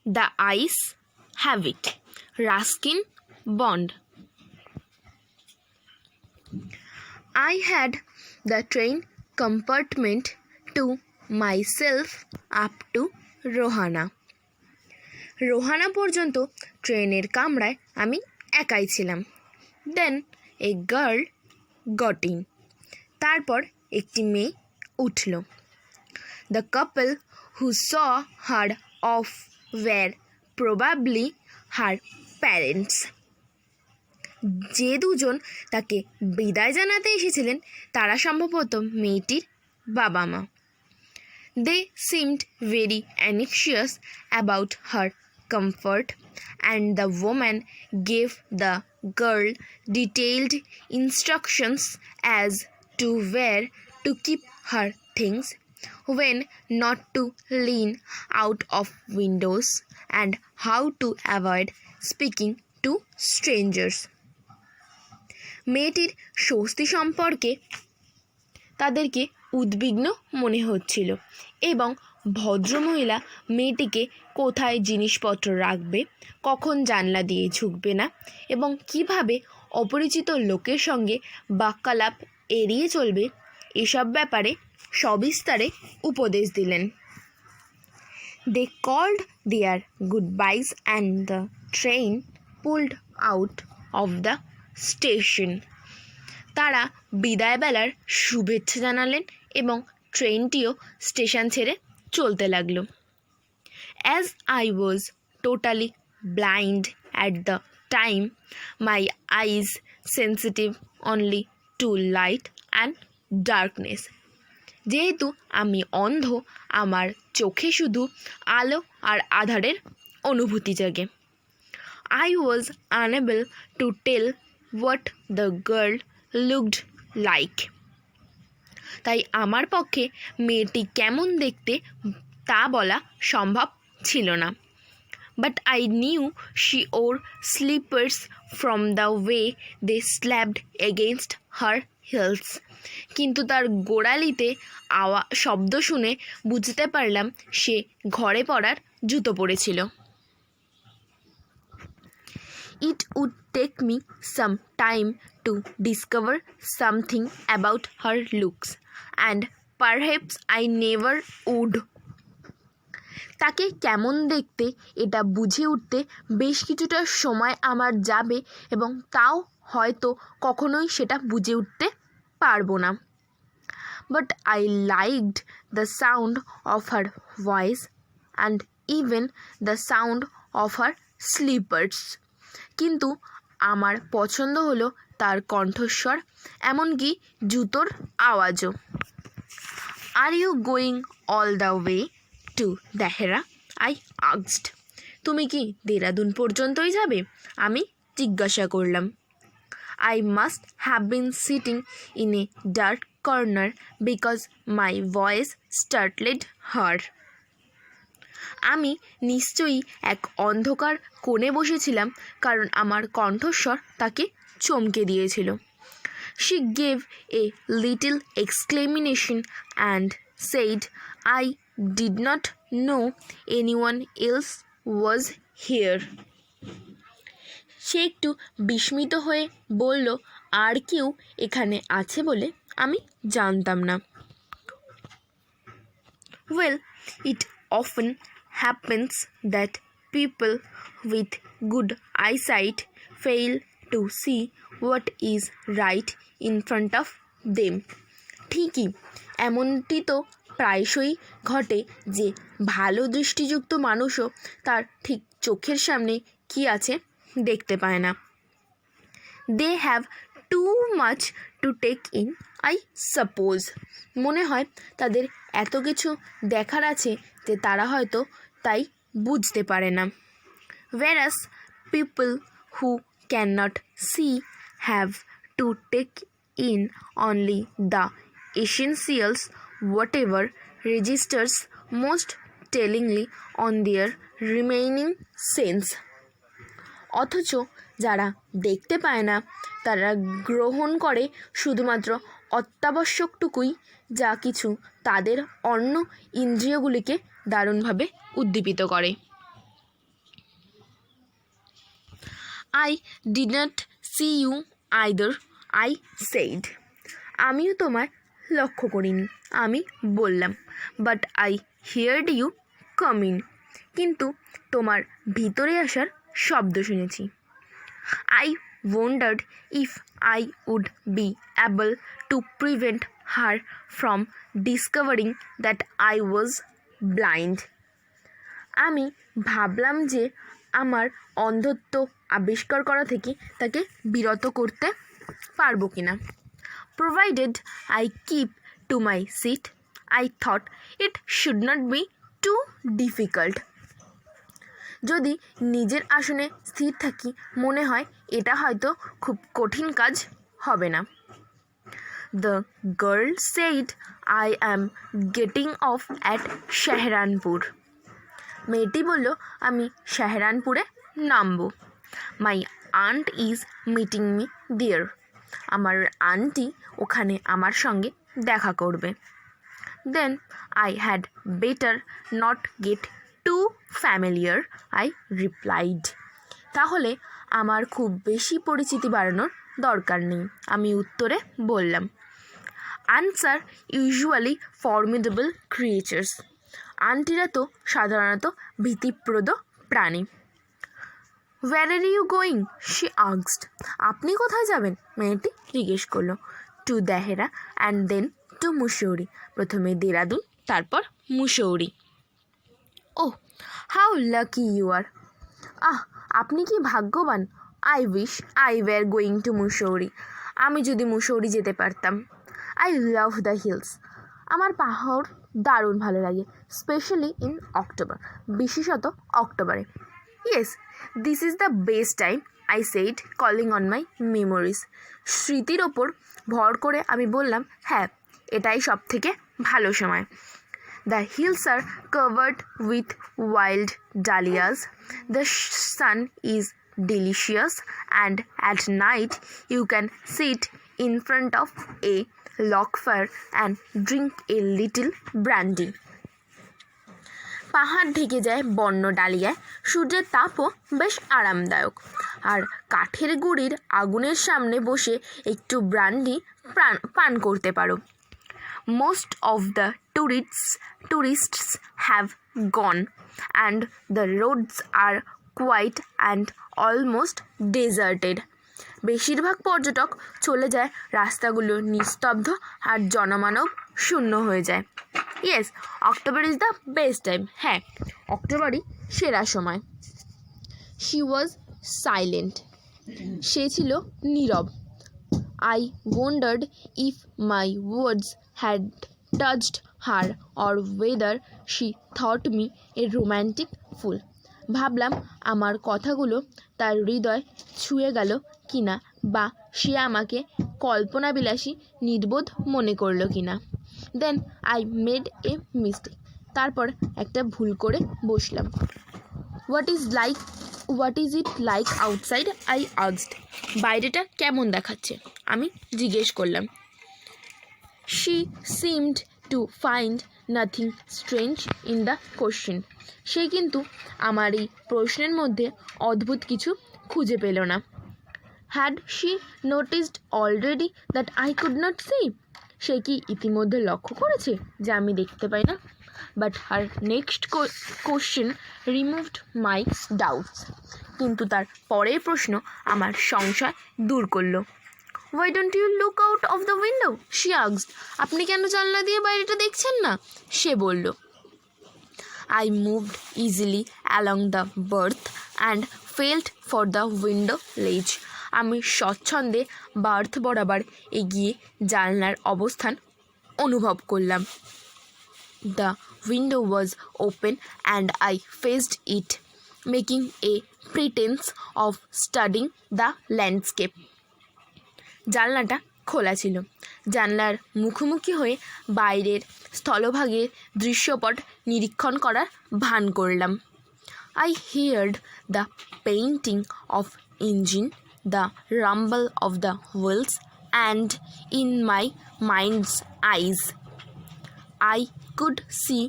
the eyes have it. Ruskin Bond. I had the train compartment to myself up to Rohana. Rohana পর্যন্ত ট্রেনের কামরায় আমি একাই ছিলাম। Then a girl got in. তারপর একটি মেয়ে উঠল। The couple who saw her off were probably her parents. যে দুজন তাকে বিদায় জানাতে এসেছিলেন তারা সম্ভবত মেয়েটির বাবা মা। They seemed very anxious about her comfort, and the woman gave the girl detailed instructions as to where to keep her things, when not to lean out of windows, and how to avoid speaking to strangers. মেয়েটির স্বস্তি সম্পর্কে তাদেরকে উদ্বিগ্ন মনে হচ্ছিল এবং ভদ্রমহিলা মেয়েটিকে কোথায় জিনিসপত্র রাখবে, কখন জানলা দিয়ে ঝুঁকবে না এবং কিভাবে অপরিচিত লোকের সঙ্গে বাক্যালাপ এড়িয়ে চলবে এসব ব্যাপারে সবিস্তারে উপদেশ দিলেন। They called their good byes and the train pulled out of the station. তারা বিদায়বেলার শুভেচ্ছা জানালেন এবং ট্রেনটিও স্টেশন ছেড়ে চলতে লাগলো। As I was totally blind at the time, my eyes sensitive only to light and darkness. যেহেতু আমি অন্ধ, আমার চোখে শুধু আলো আর আঁধারের অনুভূতি জাগে। I was unable to tell what the girl looked like. তাই আমার পক্ষে মেয়েটি কেমন দেখতে তা বলা সম্ভব ছিল না। But I knew she wore slippers from the way they slapped against her heels. কিন্তু তার গোড়ালিতে শব্দ শুনে বুঝতে পারলাম সে ঘরে পরার জুতো পরেছিল। It would take me some time to discover something about her looks, and perhaps I never would. তাকে কেমন দেখতে এটা বুঝে উঠতে বেশ কিছুটা সময় আমার যাবে এবং তাও হয়তো কখনোই সেটা বুঝে উঠতে পারবো না। But I liked the sound of her voice and even the sound of her slippers. কিন্তু আমার পছন্দ হলো তার কণ্ঠস্বর, এমনকি জুতোর আওয়াজও। Are you going all the way to Dehra? I asked. তুমি কি দেরাদুন পর্যন্তই যাবে? আমি জিজ্ঞাসা করলাম। I must have been sitting in a dark corner because my voice startled her. আমি নিশ্চয়ই এক অন্ধকার কোণে বসেছিলাম, কারণ আমার কণ্ঠস্বর তাকে চমকে দিয়েছিল। She gave a little exclamation and said I did not know anyone else was here. সে একটু বিস্মিত হয়ে বলল, আর কেউ এখানে আছে বলে আমি জানতাম না। Well, it often happens that people with good eyesight fail to see what is right in front of them. ঠিকই, এমনটি তো প্রায়শই ঘটে যে ভালো দৃষ্টিযুক্ত মানুষও তার ঠিক চোখের সামনে কী আছে দেখতে পায় না। They have too much to take in, I suppose. মনে হয় তাদের এত কিছু দেখার আছে যে তারা হয়তো তাই বুঝতে পারে না। Whereas people who cannot see have to take in only the essentials, whatever registers most tellingly on their remaining sense. অথচ যারা দেখতে পায় না তারা গ্রহণ করে শুধুমাত্র অত্যাবশ্যকটুকুই, যা কিছু তাদের অন্য ইন্দ্রিয়গুলিকে দারুণভাবে উদ্দীপিত করে। I did not see you either, I said. আমিও তোমায় লক্ষ্য করিনি, আমি বললাম। But I heard you coming, কিন্তু তোমার ভিতরে আসার শব্দ শুনেছি। I wondered if I would be able to prevent her from discovering that I was blind. আমি ভাবলাম যে আমার অন্ধত্ব আবিষ্কার করা থেকে তাকে বিরত করতে পারবো কিনা। Provided I keep to my seat, I thought it should not be too difficult. যদি নিজের আসনে স্থির থাকি মনে হয় এটা হয়তো খুব কঠিন কাজ হবে না। The girl said, I am getting off at Shahranpur. মেয়েটি বলল আমি শাহরানপুরে নামবো। My aunt is meeting me there, আমার আন্টি ওখানে আমার সঙ্গে দেখা করবে। Then I had better not get too familiar, I replied. তাহলে আমার খুব বেশি পরিচিতি বাড়ানোর দরকার নেই, আমি উত্তরে বললাম। আনসার ইউজুয়ালি ফর্মিডেবল ক্রিয়েচার্স, আন্টিরা তো সাধারণত ভীতিপ্রদ প্রাণী। Where are you going, she asked, আপনি কোথায় যাবেন, মেয়েটি জিজ্ঞেস করলো। To Dehra and then to Mussoorie, প্রথমে দেরাদুন তারপর Mussoorie. Oh, how lucky you are, আপনি কি ভাগ্যবান। I wish I were going to Mussoorie, আমি যদি মুসৌরি যেতে পারতাম। আই লাভ দ্য হিলস, আমার পাহাড় দারুণ ভালো লাগে, স্পেশালি ইন অক্টোবর, বিশেষত অক্টোবরে। Yes, this is the best time, I said calling on my memories. স্মৃতির ওপর ভর করে আমি বললাম, হ্যাঁ এটাই সব থেকে ভালো সময়। The hills are covered with wild dahlias. The sun is delicious, and at night you can sit in front of a log fire and drink a little brandy. পাহাড় ঢেকে যায় বন্য ডালিয়ায়, সূর্যের তাপও বেশ আরামদায়ক, আর কাঠের গুঁড়ির আগুনের সামনে বসে একটু ব্রান্ডি পান করতে পারো। Most of the tourists have gone, and the roads are quiet and almost deserted. বেশিরভাগ পর্যটক চলে যায়, রাস্তাগুলো নিস্তব্ধ আর জনমানব শূন্য হয়ে যায়। Yes, October is the best time, হ্যাঁ অক্টোবরই সেরা সময়। শি ওয়াজ সাইলেন্ট, সে ছিল নীরব। I wondered if my words had touched her or whether she thought me a romantic fool. ভাবলাম আমার কথাগুলো তার হৃদয় ছুঁয়ে গেল কিনা, বা সে আমাকে কল্পনাবিলাসী নির্বোধ মনে করলো কিনা। Then I made a mistake, তারপর একটা ভুল করে বসলাম। What is it like outside, I asked, বাইরেটা কেমন দেখাচ্ছে, আমি জিজ্ঞেস করলাম। She seemed to find nothing strange in the question, সে কিন্তু আমার এই প্রশ্নের মধ্যে অদ্ভুত কিছু খুঁজে পেল না। Had she noticed already that I could not see, সে কি ইতিমধ্যে লক্ষ্য করেছে যে আমি দেখতে পাই না। But her next question removed my doubts, কিন্তু তার পরের প্রশ্ন আমার সংশয় দূর করলো। Why don't you look out of the window, she asked. আপনি কেন জানলা দিয়ে বাইরেটা দেখছেন না, সে বলল। I moved easily along the berth and felt for the window ledge. আমি স্বচ্ছন্দে বার্থ বরাবর এগিয়ে জানলার অবস্থান অনুভব করলাম। The window was open and I faced it, making a pretense of studying the landscape. জানলাটা খোলা ছিল, জানলার মুখোমুখি হয়ে বাইরের স্থলভাগের দৃশ্যপট নিরীক্ষণ করার ভান করলাম। I heard the painting of engine, the rumble of the wheels, and in my mind's eyes I could see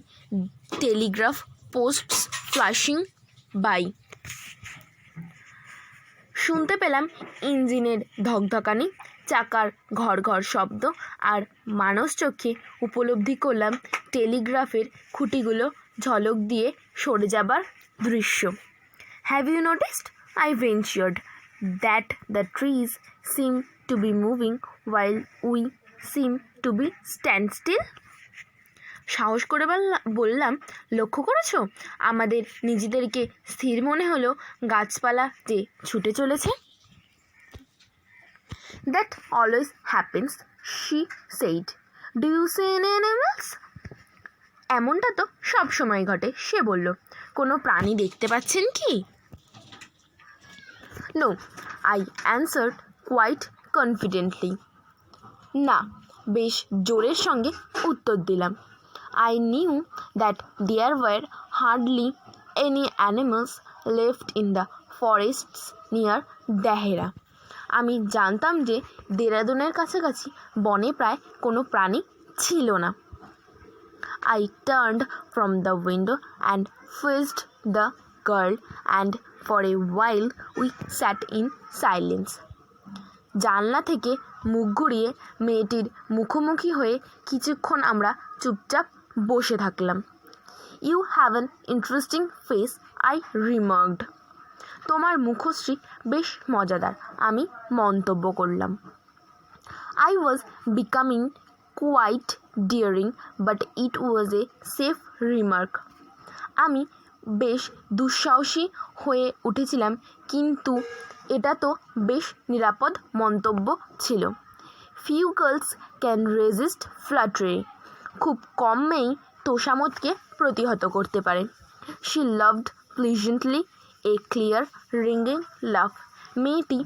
telegraph posts flashing by. শুনতে পেলাম ইঞ্জিনের ধকধকানি, চাকার ঘর ঘর শব্দ, আর মানস চোখে উপলব্ধি করলাম টেলিগ্রাফের খুঁটিগুলো ঝলক দিয়ে সরে যাবার দৃশ্য। Have you noticed, I ventured, that the trees seem to be moving while we seem to be stand still? সাহস করে বললাম, লক্ষ্য করেছো আমাদের নিজেদেরকে স্থির মনে হলো, গাছপালা যে ছুটে চলেছে? That always happens, she said. Do you see any animals? এমনটা তো সব সময় ঘটে, সে বলল। কোনো প্রাণী দেখতে পাচ্ছেন কি? No, I answered quite confidently. না, বেশ জোরের সঙ্গে উত্তর দিলাম। I knew that there were hardly any animals left in the forests near Dahera. আমি জানতাম যে দেরাদুনের কাছাকাছি বনে প্রায় কোনো প্রাণী ছিল না। I turned from the window and faced the girl, and for a while we sat in silence. জানলা থেকে মুখ ঘুরিয়ে মেয়েটির মুখোমুখি হয়ে কিছুক্ষণ আমরা চুপচাপ বসে থাকলাম। You have an interesting face, I remarked. তোমার মুখশ্রী বেশ মজাদার, আমি মন্তব্য করলাম। I was becoming quite daring, but it was a safe remark. আমি বেশ দুঃসাহসী হয়ে উঠেছিলাম, কিন্তু এটা তো বেশ নিরাপদ মন্তব্য ছিল। Few girls can resist flattery. খুব কম মেয়েই তোষামোদকে প্রতিহত করতে পারে। She laughed pleasantly, a clear ringing laugh. মেয়েটি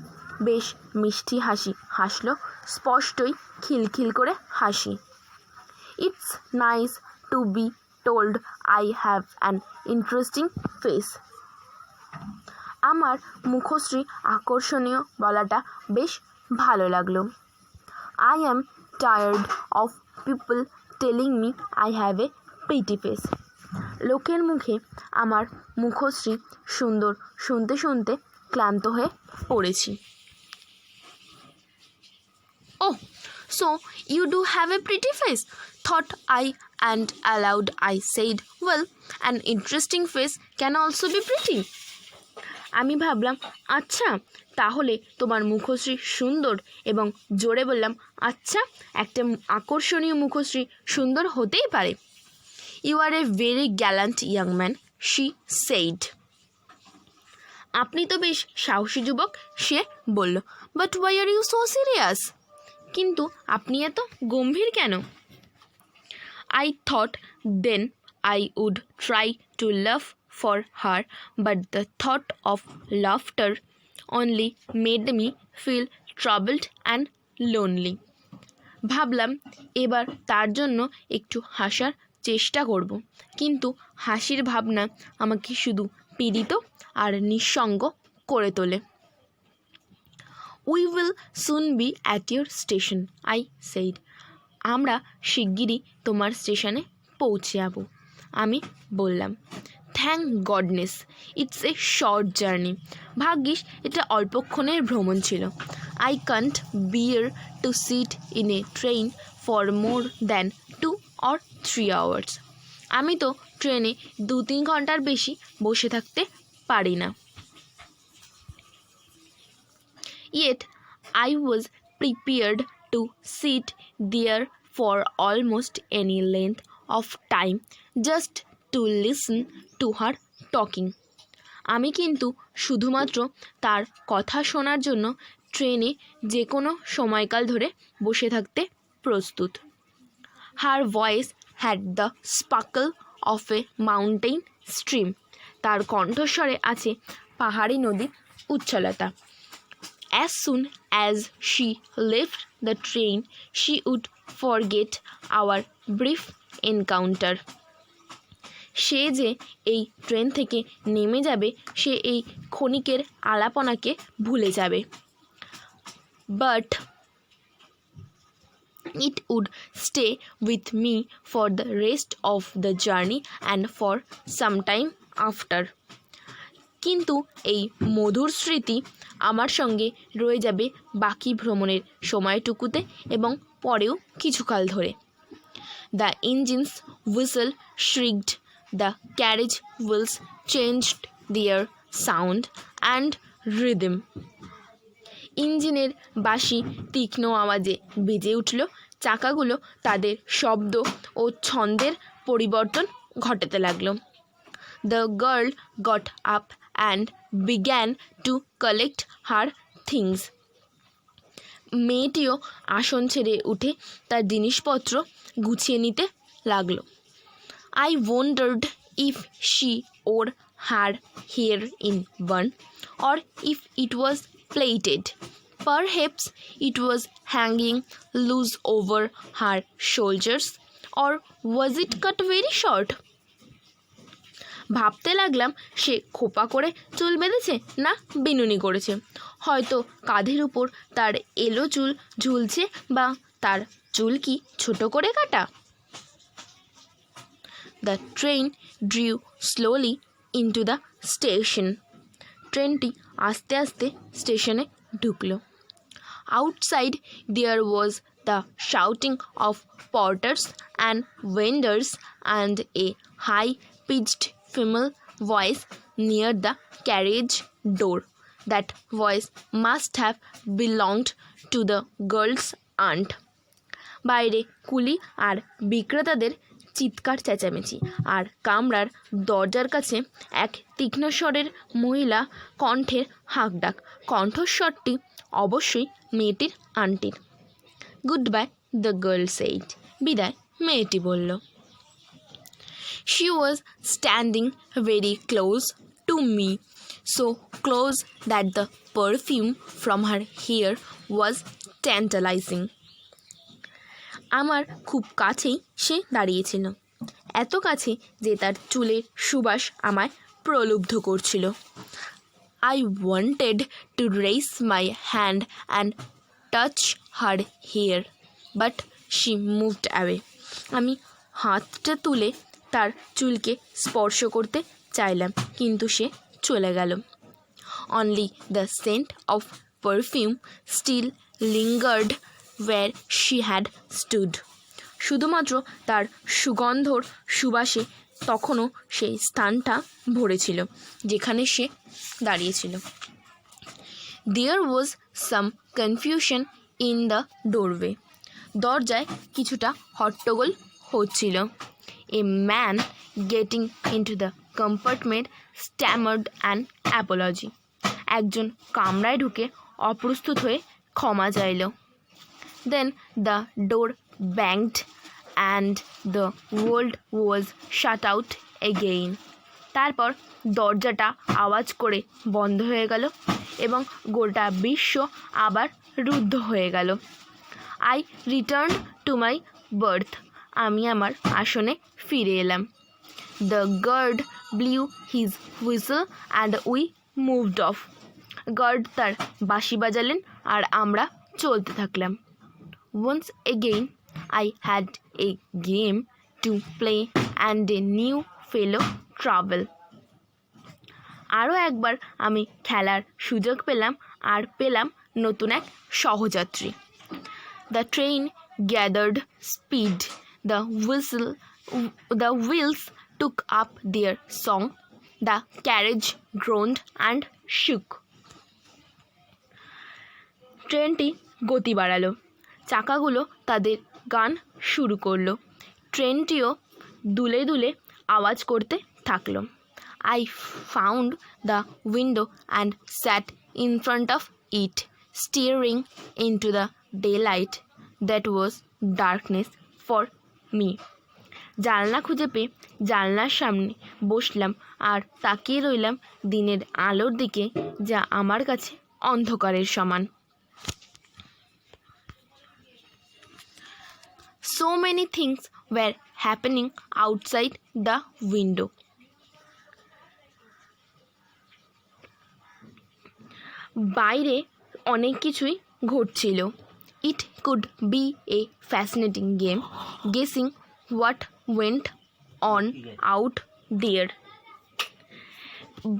বেশ মিষ্টি হাসি হাসল, স্পষ্টই খিলখিল করে হাসি। It's nice to be told I have an interesting face. আমার মুখশ্রী আকর্ষণীয় বলাটা বেশ ভালো লাগলো। I am tired of people telling me I have a pretty face. লোকের মুখে আমার মুখশ্রী সুন্দর শুনতে শুনতে ক্লান্ত হয়ে পড়েছি। Oh, so you do have a pretty face, thought I, and aloud I said, well, an interesting face can also be pretty. আমি ভাবলাম, আচ্ছা, তাহলে তোমার মুখশ্রী সুন্দর, এবং জোরে বললাম, আচ্ছা, একটা আকর্ষণীয় মুখশ্রী সুন্দর হতেই পারে। You are a very gallant young man, she said. আপনি তো বেশ সাহসী যুবক, সে বলল। But why are you so serious? কিন্তু আপনি এত গম্ভীর কেন? I thought then I would try to laugh for her, but the thought of laughter only made me feel troubled and lonely. ভাবলাম এবার তার জন্য একটু হাসার চেষ্টা করব, কিন্তু হাসির ভাবনা আমাকে শুধু পীড়িত আর নিঃসঙ্গ করে তোলে। We will soon be at your station, I said. আমরা শিগগিরই তোমার স্টেশনে পৌঁছে যাব, আমি বললাম। Thank goodness it's a short journey. ভাগ্যিস এটা অল্পক্ষণের ভ্রমণ ছিল। I can't bear to sit in a train for more than 2 or 3 hours। আমি তো ট্রেনে 2-3 ঘন্টার বেশি বসে থাকতে পারি না। Yet I was prepared to sit there for almost any length of time just to listen to her talking. আমি কিন্তু শুধুমাত্র তার কথা শোনার জন্য ট্রেনে যে কোনো সময়কাল ধরে বসে থাকতে প্রস্তুত। Her voice had the sparkle of a mountain stream. তার কণ্ঠস্বরে আছে পাহাড়ি নদীর উচ্ছলতা। As soon as she left the train, she would forget our brief encounter. সে যে এই ট্রেন থেকে নেমে যাবে, সে এই ক্ষণিকের আলাপনাকে ভুলে যাবে। But it would stay with me for the rest of the journey and for some time after. কিন্তু এই মধুর স্মৃতি আমার সঙ্গে রয়ে যাবে বাকি ভ্রমণের সময়টুকুতে এবং পরেও কিছুকাল ধরে। The engines whistle shrieked, the carriage wheels changed their sound and rhythm. ইঞ্জিনের বাঁশি তীক্ষ্ণ আওয়াজে বেজে উঠল, চাকাগুলো তাদের শব্দ ও ছন্দের পরিবর্তন ঘটাতে লাগলো। The girl got up and began to collect her things. মেয়েটিও আসন ছেড়ে উঠে তার জিনিসপত্র গুছিয়ে নিতে লাগলো। I wondered if she wore her hair in bun or if it was plaited. Perhaps it was hanging loose over her shoulders, or was it cut very short? ভাবতে লাগলাম সে খোপা করে চুল বেঁধেছে না বিনুনি করেছে। হয়তো কাঁধের উপর তার এলো চুল ঝুলছে বা তার চুল কি ছোট করে কাটা। The train drew slowly into the station. ট্রেনটি আস্তে আস্তে স্টেশনে ঢুকলো। Outside there was the shouting of porters and vendors and a high-pitched female voice near the carriage door. That voice must have belonged to the girl's aunt. বাইরে কুলি আর বিক্রেতাদের চিৎকার চেঁচামেচি আর কামরার দরজার কাছে এক তীক্ষ্ণ স্বরের মহিলা কণ্ঠের হাঁকডাক। কণ্ঠস্বরটি অবশ্যই মেয়েটির আন্টির। Good bye, the girl said. বিদায়, মেয়েটি বলল। She was standing very close to me, so close that the perfume from her hair was tantalizing. আমার খুব কাছেই সে দাঁড়িয়েছিল, এত কাছে যে তার চুলের সুবাস আমায় প্রলুব্ধ করছিল। I wanted to raise my hand and touch her hair, but she moved away. আমি হাতটা তুলে তার চুলকে স্পর্শ করতে চাইলাম, কিন্তু সে চলে গেল। Only the scent of perfume still lingered where she had stood. শুধুমাত্র তার সুগন্ধর সুবাসে তখনও সেই স্থানটা ভরেছিল যেখানে সে দাঁড়িয়েছিল। There was some confusion in the doorway. দরজায় কিছুটা হট্টগোল হচ্ছিল। A man getting into the compartment stammered an apology. একজন কামরায় ঢুকে অপ্রস্তুত হয়ে ক্ষমা চাইল। Then the door banged and the world was shut out again. তারপর দরজাটা আওয়াজ করে বন্ধ হয়ে গেল এবং গোটা বিশ্ব আবার রুদ্ধ হয়ে গেল। I returned to my berth. আমি আমার আসনে ফিরে এলাম। The guard blew his whistle and we moved off. Guard তার বাঁশি বাজালেন আর আমরা চলতে থাকলাম। Once again I had a game to play and a new fellow travel. আরও একবার আমি খেলার সুযোগ পেলাম আর পেলাম নতুন এক সহযাত্রী। The train gathered speed. The wheels took up their song. The carriage groaned and shook. ট্রেনটি গতি বাড়ালো, চাকাগুলো তাদের গান শুরু করলো, ট্রেনটিও দুলে দুলে আওয়াজ করতে থাকলো। I found the window and sat in front of it, staring into the daylight that was darkness for me. জানলা খুঁজে পেয়ে জানলার সামনে বসলাম আর তাকিয়ে রইলাম দিনের আলোর দিকে, যা আমার কাছে অন্ধকারের সমান। So many things were happening outside the window. বাইরে অনেক কিছুই ঘটছিল। It could be a fascinating game, guessing what went on out there.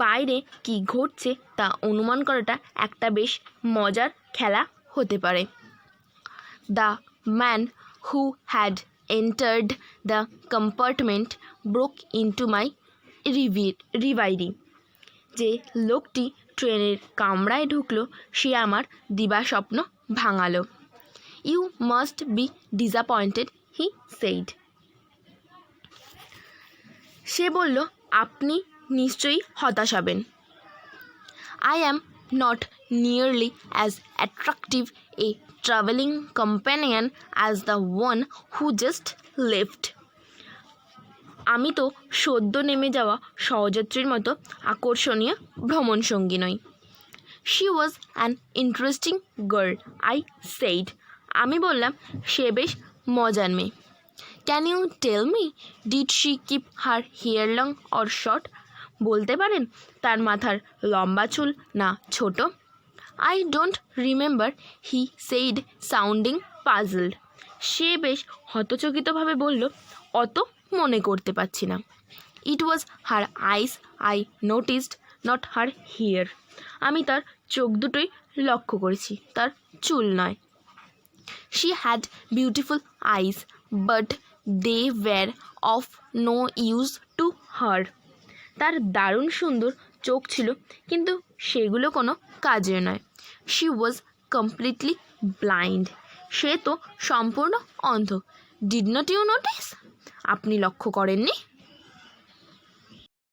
বাইরে কি ঘটছে তা অনুমান করাটা একটা বেশ মজার খেলা হতে পারে। The man who had entered the compartment broke into my reverie. যে লোকটি ট্রেনের কামরায় ঢুকলো সে আমার দিবাস্বপ্ন ভাঙালো। You must be disappointed, he said. সে বলল, আপনি নিশ্চয়ই হতাশ হবেন। I am not nearly as attractive a traveling companion as the one who just left. আমি তো সদ্য নেমে যাওয়া সহযাত্রীর মতো আকর্ষণীয় ভ্রমণসঙ্গী নই। She was an interesting girl, I said. আমি বললাম, সে বেশ মজার মেয়ে। Can you tell me, did she keep her hair long or short? বলতে পারেন তার মাথার লম্বা চুল না ছোট? I don't remember, he said, sounding puzzled. সে বেশ হতচকিতভাবে বলল, অত মনে করতে পারছি না। It was her eyes I noticed, not her hair. আমি তার চোখ দুটোই লক্ষ্য করেছি, তার চুল নয়। She had beautiful eyes, but they were of no use to her. তার দারুণ সুন্দর চোখ ছিল, কিন্তু সেগুলো কোনো কাজের নয়। She was completely blind. সে তো সম্পূর্ণ অন্ধ। Did not you notice? আপনি লক্ষ্য করেননি?